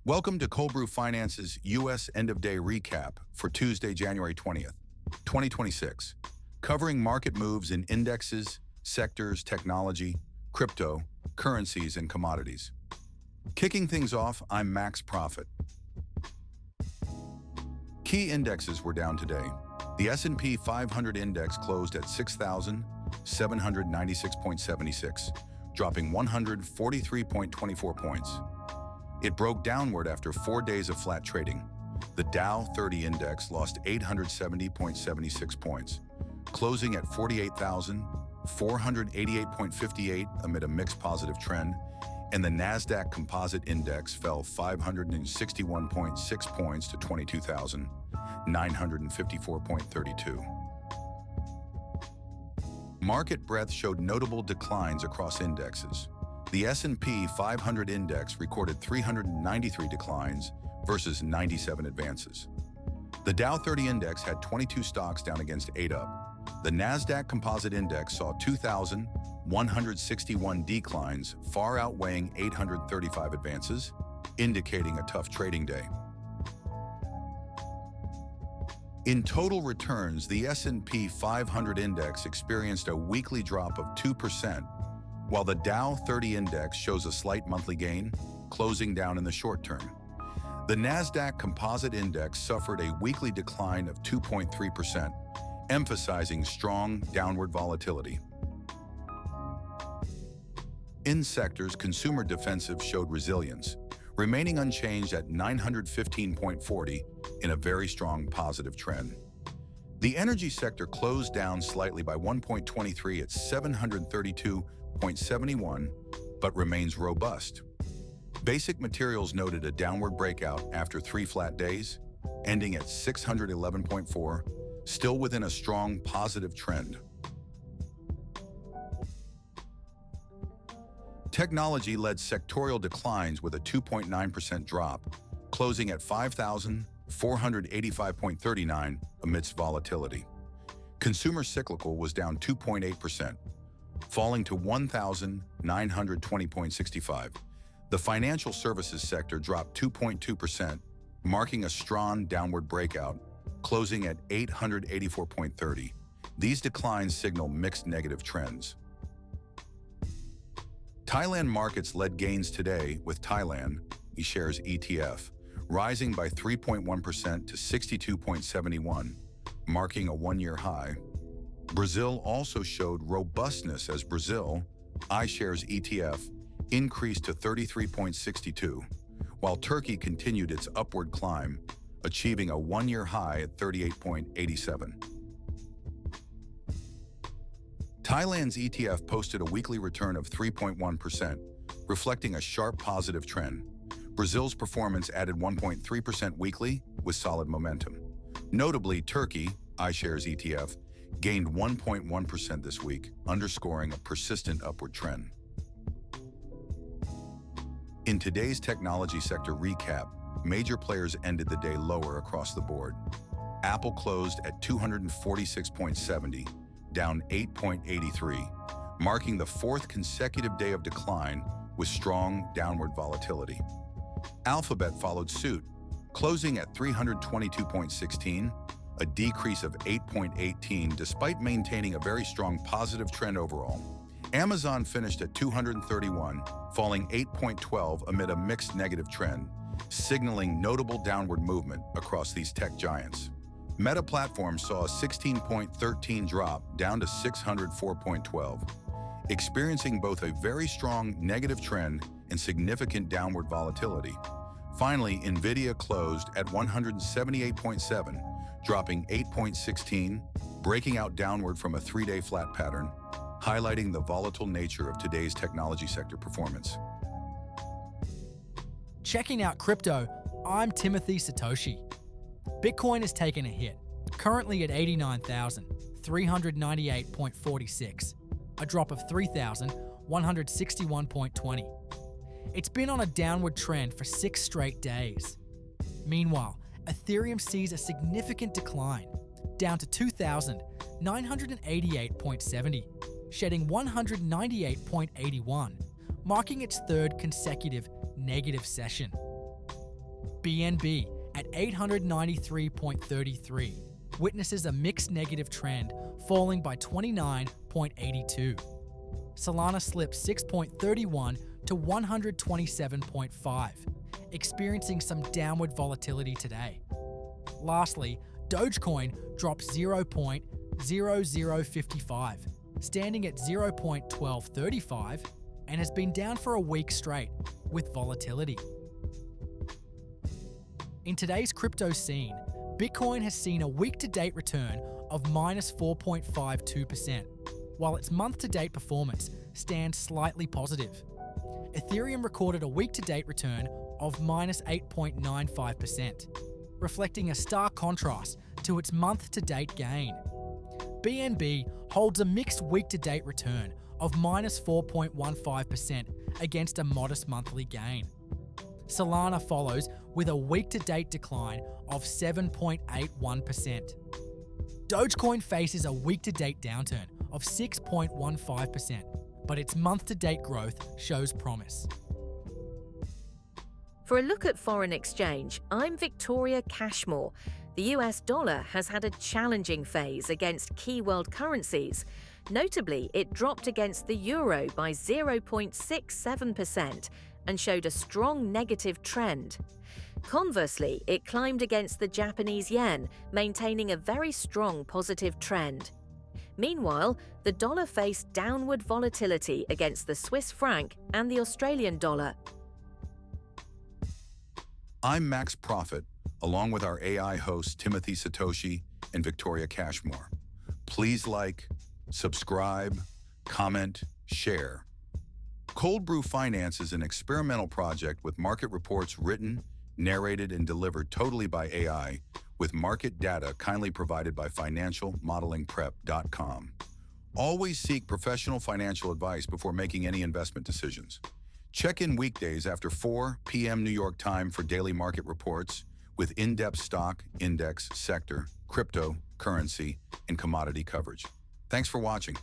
Welcome to Cold Brew Finance's U.S. End-of-Day Recap for Tuesday, January 20th, 2026, covering market moves in indexes, sectors, technology, crypto, currencies, and commodities. Kicking things off, I'm Max Profit. Key indexes were down today. The S&P 500 index closed at 6,796.76, dropping 143.24 points. It broke downward after 4 days of flat trading. The Dow 30 index lost 870.76 points, closing at 48,488.58 amid a mixed positive trend, and the Nasdaq Composite Index fell 561.6 points to 22,954.32. Market breadth showed notable declines across indexes. The S&P 500 index recorded 393 declines versus 97 advances. The Dow 30 index had 22 stocks down against 8 up. The Nasdaq Composite Index saw 2,161 declines, far outweighing 835 advances, indicating a tough trading day. In total returns, the S&P 500 index experienced a weekly drop of 2%, while the Dow 30 index shows a slight monthly gain, closing down in the short term. The Nasdaq Composite Index suffered a weekly decline of 2.3%, emphasizing strong downward volatility. In sectors, consumer defensive showed resilience, remaining unchanged at 915.40 in a very strong positive trend. The energy sector closed down slightly by 1.23 at 732.71, but remains robust. Basic materials noted a downward breakout after 3 flat days, ending at 611.4, still within a strong positive trend. Technology led sectorial declines with a 2.9% drop, closing at 5,485.39 amidst volatility. Consumer cyclical was down 2.8%, falling to 1,920.65. The financial services sector dropped 2.2%, marking a strong downward breakout, closing at 884.30. These declines signal mixed negative trends. Thailand markets led gains today, with Thailand shares ETF rising by 3.1% to 62.71, marking a one-year high. Brazil also showed robustness as Brazil iShares ETF increased to 33.62, while Turkey continued its upward climb, achieving a one-year high at 38.87. Thailand's ETF posted a weekly return of 3.1%, reflecting a sharp positive trend. Brazil's performance added 1.3% weekly with solid momentum. Notably, Turkey iShares ETF gained 1.1% this week, underscoring a persistent upward trend. In today's technology sector recap, major players ended the day lower across the board. Apple closed at 246.70, down 8.83, marking the 4th consecutive day of decline with strong downward volatility. Alphabet followed suit, closing at 322.16, a decrease of 8.18 despite maintaining a very strong positive trend overall. Amazon finished at 231, falling 8.12 amid a mixed negative trend, signaling notable downward movement across these tech giants. Meta Platforms saw a 16.13 drop down to 604.12, experiencing both a very strong negative trend and significant downward volatility. Finally, Nvidia closed at 178.7, dropping 8.16, breaking out downward from a 3-day flat pattern, highlighting the volatile nature of today's technology sector performance. Checking out crypto, I'm Timothy Satoshi. Bitcoin has taken a hit, currently at 89,398.46, a drop of 3,161.20. It's been on a downward trend for 6 straight days. Meanwhile, Ethereum sees a significant decline, down to 2,988.70, shedding 198.81, marking its 3rd consecutive negative session. BNB at 893.33 witnesses a mixed negative trend, falling by 29.82. Solana slipped 6.31 to 127.5, experiencing some downward volatility today. Lastly, Dogecoin dropped 0.0055, standing at 0.1235, and has been down for a week straight with volatility. In today's crypto scene, Bitcoin has seen a week-to-date return of minus 4.52%, while its month-to-date performance stands slightly positive. Ethereum recorded a week-to-date return of minus 8.95%, reflecting a stark contrast to its month-to-date gain. BNB holds a mixed week-to-date return of minus 4.15% against a modest monthly gain. Solana follows with a week-to-date decline of 7.81%. Dogecoin faces a week-to-date downturn of 6.15%, but its month-to-date growth shows promise. For a look at foreign exchange, I'm Victoria Cashmore. The US dollar has had a challenging phase against key world currencies. Notably, it dropped against the euro by 0.67% and showed a strong negative trend. Conversely, it climbed against the Japanese yen, maintaining a very strong positive trend. Meanwhile, the dollar faced downward volatility against the Swiss franc and the Australian dollar. I'm Max Profit, along with our AI hosts Timothy Satoshi and Victoria Cashmore. Please like, subscribe, comment, share. Cold Brew Finance is an experimental project with market reports written, narrated, and delivered totally by AI, with market data kindly provided by financialmodelingprep.com. Always seek professional financial advice before making any investment decisions. Check in weekdays after 4 p.m. New York time for daily market reports with in-depth stock, index, sector, crypto, currency, and commodity coverage. Thanks for watching.